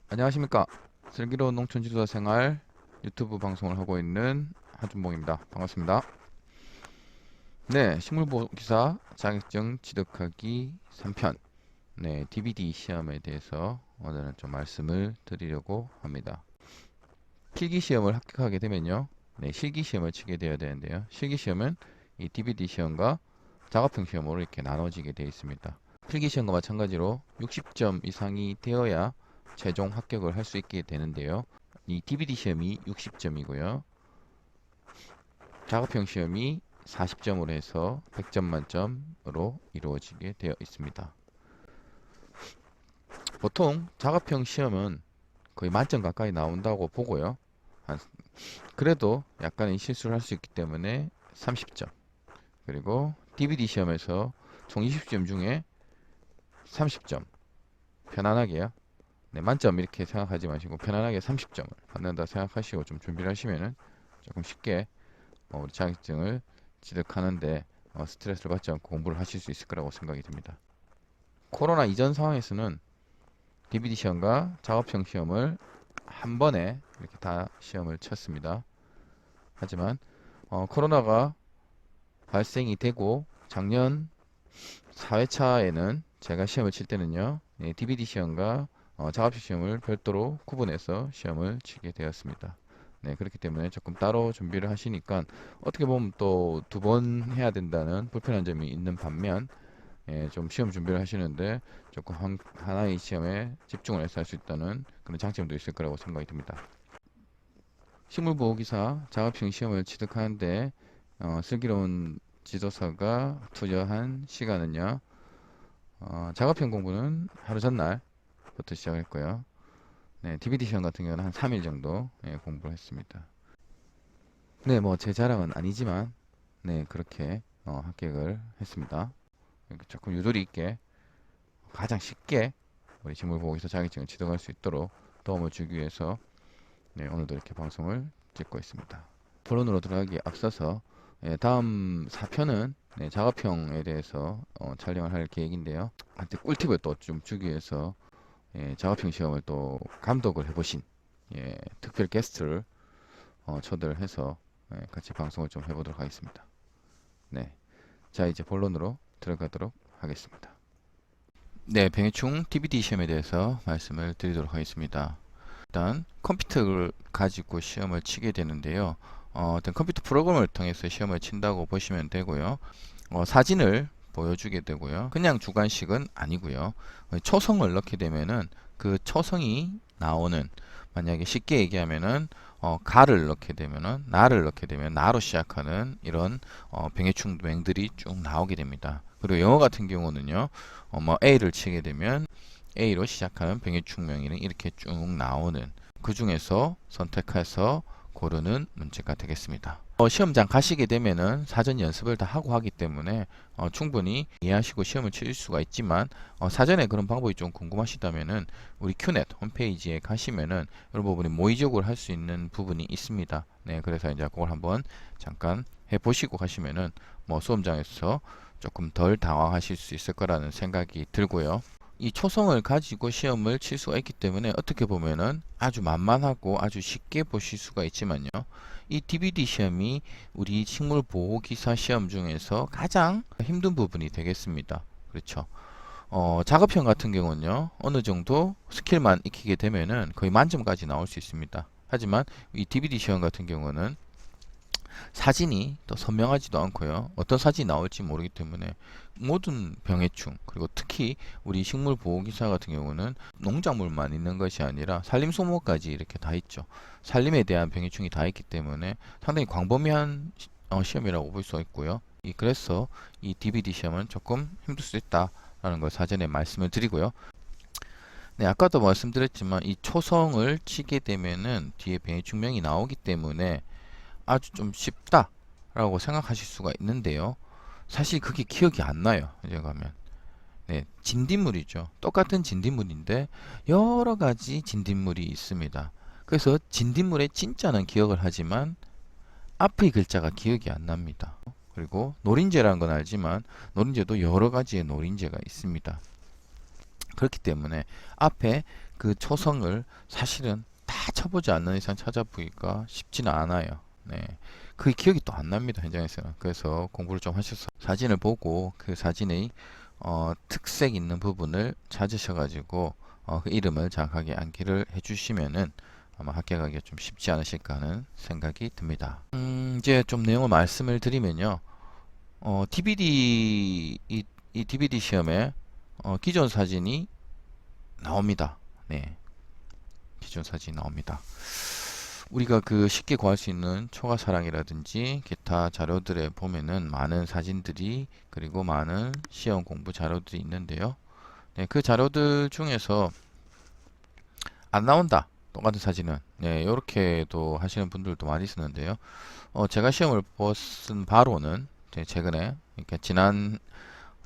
안녕하십니까. 슬기로운 농촌 지도자 생활 유튜브 방송을 하고 있는 하준봉입니다. 반갑습니다. 네, 식물보호기사 자격증 취득하기 3편 DVD 시험에 대해서 오늘은 좀 말씀을 드리려고 합니다. 필기 시험을 합격하게 되면요, 실기 시험을 치게 되어야 되는데요, 실기 시험은 이 DVD 시험과 작업형 시험으로 이렇게 나눠지게 되어 있습니다. 필기 시험과 마찬가지로 60점 이상이 되어야 최종 합격을 할 수 있게 되는데요. 이 DVD 시험이 60점이고요. 작업형 시험이 40점으로 해서 100점 만점으로 이루어지게 되어 있습니다. 보통 작업형 시험은 거의 만점 가까이 나온다고 보고요. 그래도 약간의 실수를 할 수 있기 때문에 30점. 그리고 DVD 시험에서 총 20점 중에 30점. 편안하게요. 만점 이렇게 생각하지 마시고 편안하게 30점을 받는다 생각하시고 좀 준비를 하시면은 조금 쉽게 우리 자격증을 취득하는데 스트레스를 받지 않고 공부를 하실 수 있을 거라고 생각이 듭니다. 코로나 이전 상황에서는 DVD 시험과 작업형 시험을 한 번에 이렇게 다 시험을 쳤습니다. 하지만 코로나가 발생이 되고 작년 4회차에는 제가 시험을 칠 때는요, DVD 시험과 작업식 시험을 별도로 구분해서 시험을 치게 되었습니다. 그렇기 때문에 조금 따로 준비를 하시니까 어떻게 보면 또 두 번 해야 된다는 불편한 점이 있는 반면, 좀 시험 준비를 하시는데 조금 하나의 시험에 집중을 해서 할 수 있다는 그런 장점도 있을 거라고 생각이 듭니다. 식물보호기사 작업형 시험을 취득하는데 슬기로운 지도사가 투자한 시간은요, 작업형 공부는 하루 전날부터 시작했고요. DVD 시험 같은 경우는 한 3일 정도 공부를 했습니다. 뭐 제 자랑은 아니지만 그렇게 합격을 했습니다. 조금 유도리 있게 가장 쉽게 우리 식물보호기사 자격증을 취득할 수 있도록 도움을 주기 위해서 오늘도 이렇게 방송을 찍고 있습니다. 본론으로 들어가기 앞서서 다음 4편은 작업형에 대해서 촬영을 할 계획인데요. 한테 꿀팁을 또 좀 주기 위해서 작업형 시험을 또 감독을 해보신 특별 게스트를 초대를 해서 같이 방송을 좀 해보도록 하겠습니다. 자, 이제 본론으로 들어가도록 하겠습니다. 병해충 DVD 시험에 대해서 말씀을 드리도록 하겠습니다. 일단 컴퓨터를 가지고 시험을 치게 되는데요. 어떤 컴퓨터 프로그램을 통해서 시험을 친다고 보시면 되고요. 사진을 보여주게 되고요. 그냥 주관식은 아니고요. 초성을 넣게 되면은 그 초성이 나오는, 만약에 쉽게 얘기하면은 가를 넣게 되면은, 나를 넣게 되면 나로 시작하는 이런 병해충맹들이 쭉 나오게 됩니다. 그리고 영어 같은 경우는요, A를 치게 되면 A로 시작하는 병해충명이 이렇게 쭉 나오는, 그 중에서 선택해서 고르는 문제가 되겠습니다. 시험장 가시게 되면은 사전 연습을 다 하고 하기 때문에 충분히 이해하시고 시험을 칠 수가 있지만, 사전에 그런 방법이 좀 궁금하시다면은 우리 큐넷 홈페이지에 가시면은 이런 부분이 모의적으로 할 수 있는 부분이 있습니다. 그래서 이제 그걸 한번 잠깐 해보시고 가시면은 수험장에서 조금 덜 당황하실 수 있을 거라는 생각이 들고요. 이 초성을 가지고 시험을 칠 수가 있기 때문에 어떻게 보면은 아주 만만하고 아주 쉽게 보실 수가 있지만요, 이 DVD 시험이 우리 식물보호기사 시험 중에서 가장 힘든 부분이 되겠습니다. 그렇죠. 작업형 같은 경우는요, 어느 정도 스킬만 익히게 되면은 거의 만점까지 나올 수 있습니다. 하지만 이 DVD 시험 같은 경우는 사진이 또 선명하지도 않고요, 어떤 사진이 나올지 모르기 때문에 모든 병해충, 그리고 특히 우리 식물보호기사 같은 경우는 농작물만 있는 것이 아니라 산림소모까지 이렇게 다 있죠. 산림에 대한 병해충이 다 있기 때문에 상당히 광범위한 시험이라고 볼 수 있고요. 그래서 이 DVD 시험은 조금 힘들 수 있다라는 걸 사전에 말씀을 드리고요. 아까도 말씀드렸지만 이 초성을 치게 되면은 뒤에 병해충명이 나오기 때문에 아주 좀 쉽다라고 생각하실 수가 있는데요. 사실 그게 기억이 안 나요. 이제 가면. 진딧물이죠. 똑같은 진딧물인데 여러 가지 진딧물이 있습니다. 그래서 진딧물의 진짜는 기억을 하지만 앞의 글자가 기억이 안 납니다. 그리고 노린재라는 건 알지만 노린재도 여러 가지의 노린재가 있습니다. 그렇기 때문에 앞에 그 초성을 사실은 다 쳐보지 않는 이상 찾아보기가 쉽지는 않아요. 네. 그 기억이 또 안 납니다. 현장에서는. 그래서 공부를 좀 하셔서 사진을 보고 그 사진의 특색 있는 부분을 찾으셔가지고 그 이름을 정확하게 암기를 해주시면은 아마 합격하기가 좀 쉽지 않으실까 하는 생각이 듭니다. 이제 좀 내용을 말씀을 드리면요. 이 DVD 시험에 기존 사진이 나옵니다. 네, 기존 사진이 나옵니다. 우리가 그 쉽게 구할 수 있는 초가사랑이라든지 기타 자료들에 보면은 많은 사진들이 그리고 많은 시험 공부 자료들이 있는데요. 네, 그 자료들 중에서 안 나온다. 똑같은 사진은. 네, 이렇게도 하시는 분들도 많이 있었는데요. 제가 시험을 쓴 바로는 최근에 이렇게 지난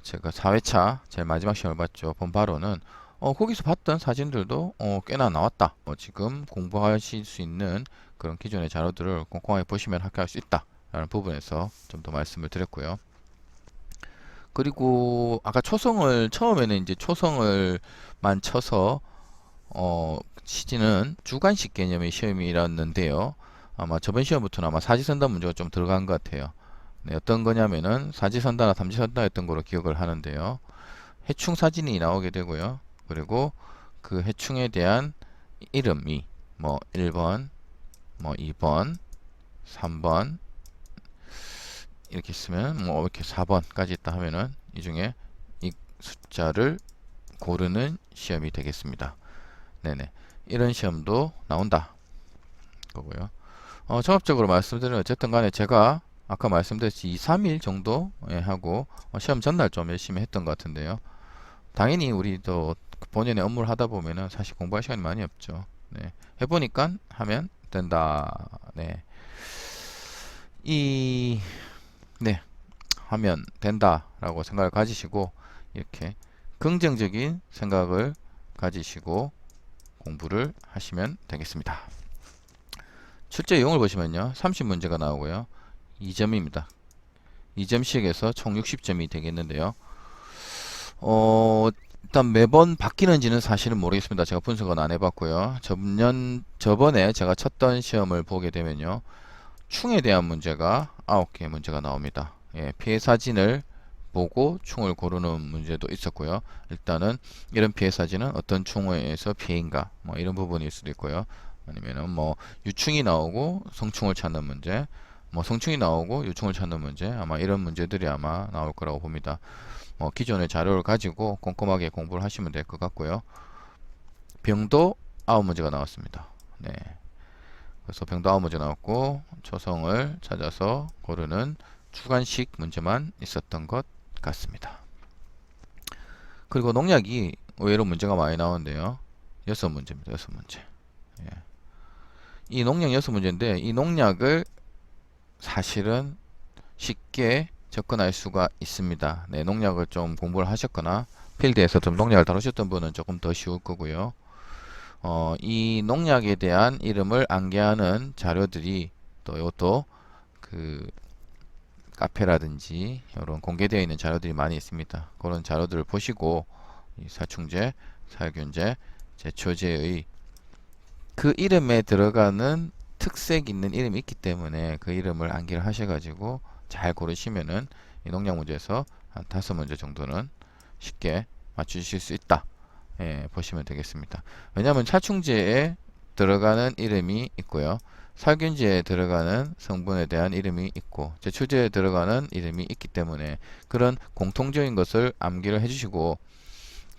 제가 4회차 제일 마지막 시험을 봤죠. 본 바로는 거기서 봤던 사진들도 꽤나 나왔다. 지금 공부하실 수 있는 그런 기존의 자료들을 꼼꼼하게 보시면 합격할 수 있다. 라는 부분에서 좀 더 말씀을 드렸고요. 그리고 아까 초성을 처음에는 이제 초성을만 쳐서 시지는 주관식 개념의 시험이었는데요. 아마 저번 시험부터는 아마 사지선다 문제가 좀 들어간 것 같아요. 네, 어떤 거냐면은 사지선다나 삼지선다였던 거로 기억을 하는데요. 해충 사진이 나오게 되고요. 그리고 그 해충에 대한 이름이 뭐 1번, 뭐 2번, 3번 이렇게 있으면 뭐 이렇게 4번까지 있다 하면은 이 중에 이 숫자를 고르는 시험이 되겠습니다. 네네. 이런 시험도 나온다. 거고요. 종합적으로 말씀드리면 어쨌든 간에 제가 아까 말씀드렸듯이 2, 3일 정도 하고 시험 전날 좀 열심히 했던 것 같은데요. 당연히 우리도 본연의 업무를 하다 보면은 사실 공부할 시간이 많이 없죠. 네. 해보니까 하면 된다. 네. 네. 하면 된다라고 생각을 가지시고 이렇게 긍정적인 생각을 가지시고 공부를 하시면 되겠습니다. 출제 내용을 보시면요. 30문제가 나오고요. 2점입니다. 2점씩에서 총 60점이 되겠는데요. 일단 매번 바뀌는지는 사실은 모르겠습니다. 제가 분석은 안 해봤고요. 저번에 제가 쳤던 시험을 보게 되면요. 충에 대한 문제가 9개 문제가 나옵니다. 예, 피해 사진을 보고 충을 고르는 문제도 있었고요. 일단은 이런 피해 사진은 어떤 충에 의해서 피해인가 뭐 이런 부분일 수도 있고요. 아니면은 뭐 유충이 나오고 성충을 찾는 문제, 뭐 성충이 나오고 유충을 찾는 문제, 아마 이런 문제들이 아마 나올 거라고 봅니다. 기존의 자료를 가지고 꼼꼼하게 공부를 하시면 될 것 같고요. 병도 9문제가 나왔습니다. 네. 그래서 병도 9문제 나왔고 초성을 찾아서 고르는 주관식 문제만 있었던 것 같습니다. 그리고 농약이 의외로 문제가 많이 나오는데요. 6문제입니다. 6문제. 예. 이 농약 6문제인데 이 농약을 사실은 쉽게 접근할 수가 있습니다. 네, 농약을 좀 공부를 하셨거나 필드에서 좀 농약을 다루셨던 분은 조금 더 쉬울 거고요. 이 농약에 대한 이름을 암기하는 자료들이 또 이것도 그 카페라든지 이런 공개되어 있는 자료들이 많이 있습니다. 그런 자료들을 보시고 이 살충제, 살균제, 제초제의 그 이름에 들어가는 특색 있는 이름이 있기 때문에 그 이름을 암기를 하셔가지고 잘 고르시면은 이 농약 문제에서 한 5문제 정도는 쉽게 맞추실 수 있다. 예, 보시면 되겠습니다. 왜냐하면 살충제에 들어가는 이름이 있고요. 살균제에 들어가는 성분에 대한 이름이 있고 제초제에 들어가는 이름이 있기 때문에 그런 공통적인 것을 암기를 해주시고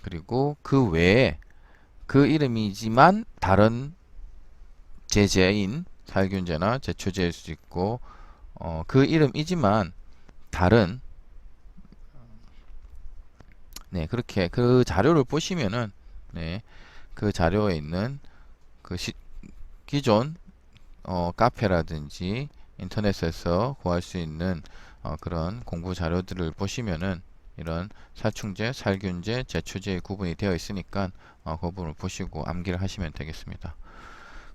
그리고 그 외에 그 이름이지만 다른 제재인 살균제나 제초제일 수도 있고 그 이름이지만 다른 네 그렇게 그 자료를 보시면은 네 그 자료에 있는 그 기존 카페라든지 인터넷에서 구할 수 있는 그런 공부 자료들을 보시면은 이런 살충제, 살균제, 제초제의 구분이 되어 있으니까 그 부분을 보시고 암기를 하시면 되겠습니다.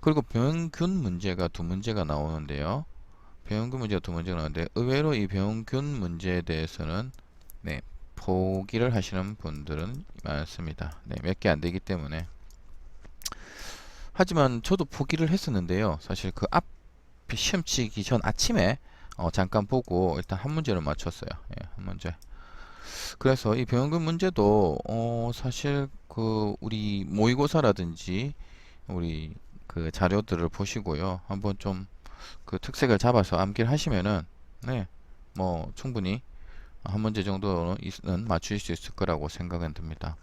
그리고 병균 문제가 2문제가 나오는데요. 병균 문제가 두 문제가 나왔는데 의외로 이 병균 문제에 대해서는 네, 포기를 하시는 분들은 많습니다. 네, 몇 개 안 되기 때문에. 하지만 저도 포기를 했었는데요. 사실 그 앞에 시험 치기 전 아침에 잠깐 보고 일단 한 문제를 맞췄어요. 예, 한 문제. 그래서 이 병균 문제도 사실 그 우리 모의고사라든지 우리 그 자료들을 보시고요. 한번 좀 그 특색을 잡아서 암기를 하시면은 네, 뭐 충분히 한 문제 정도는 맞추실 수 있을 거라고 생각은 듭니다.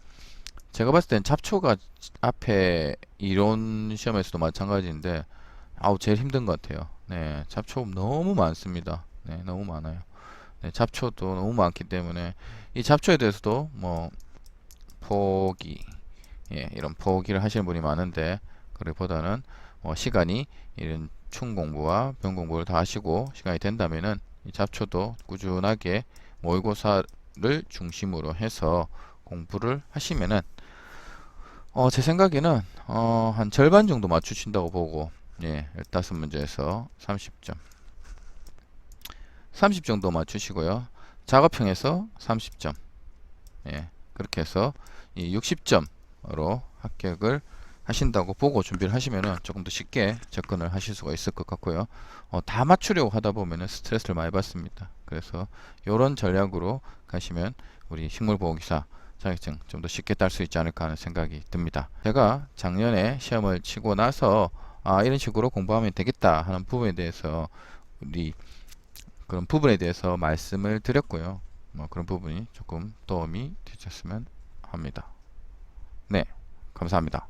제가 봤을 땐 잡초가 앞에 이론 시험에서도 마찬가지인데 아우 제일 힘든 것 같아요. 네, 잡초 너무 많습니다. 네, 너무 많아요. 네, 잡초도 너무 많기 때문에 이 잡초에 대해서도 뭐 포기, 예, 이런 포기를 하시는 분이 많은데 그보다는 시간이 이런 충 공부와 병 공부를 다 하시고 시간이 된다면은 이 잡초도 꾸준하게 모의고사를 중심으로 해서 공부를 하시면은 제 생각에는 한 절반 정도 맞추신다고 보고 예, 15문제에서 30점 30 정도 맞추시고요. 작업형에서 30점 예, 그렇게 해서 이 60점으로 합격을 하신다고 보고 준비를 하시면은 조금 더 쉽게 접근을 하실 수가 있을 것 같고요. 다 맞추려고 하다 보면은 스트레스를 많이 받습니다. 그래서 이런 전략으로 가시면 우리 식물보호기사 자격증 좀 더 쉽게 딸 수 있지 않을까 하는 생각이 듭니다. 제가 작년에 시험을 치고 나서 이런 식으로 공부하면 되겠다 하는 부분에 대해서 우리 그런 부분에 대해서 말씀을 드렸고요. 뭐 그런 부분이 조금 도움이 되셨으면 합니다. 네, 감사합니다.